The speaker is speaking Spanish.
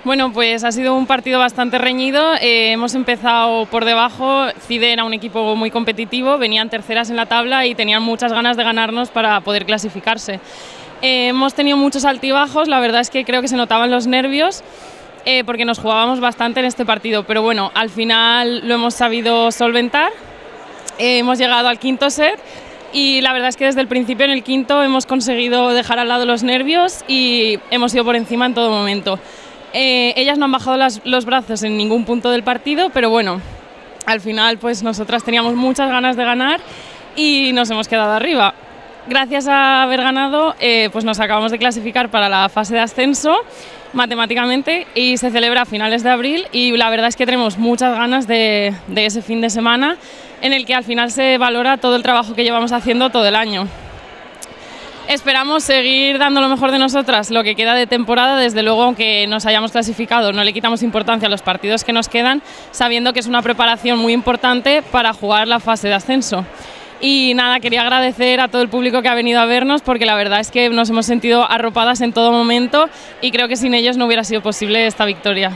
Bueno, pues ha sido un partido bastante reñido. Hemos empezado por debajo. CIDE era un equipo muy competitivo, venían terceras en la tabla y tenían muchas ganas de ganarnos para poder clasificarse. Hemos tenido muchos altibajos, la verdad es que creo que se notaban los nervios porque nos jugábamos bastante en este partido, pero bueno, al final lo hemos sabido solventar. Hemos llegado al quinto set y la verdad es que desde el principio en el quinto hemos conseguido dejar al lado los nervios y hemos ido por encima en todo momento. Ellas no han bajado los brazos en ningún punto del partido, pero bueno, al final pues nosotras teníamos muchas ganas de ganar y nos hemos quedado arriba. Gracias a haber ganado, pues nos acabamos de clasificar para la fase de ascenso matemáticamente y se celebra a finales de abril y la verdad es que tenemos muchas ganas de ese fin de semana en el que al final se valora todo el trabajo que llevamos haciendo todo el año. Esperamos seguir dando lo mejor de nosotras lo que queda de temporada, desde luego aunque nos hayamos clasificado no le quitamos importancia a los partidos que nos quedan, sabiendo que es una preparación muy importante para jugar la fase de ascenso. Y nada, quería agradecer a todo el público que ha venido a vernos porque la verdad es que nos hemos sentido arropadas en todo momento y creo que sin ellos no hubiera sido posible esta victoria.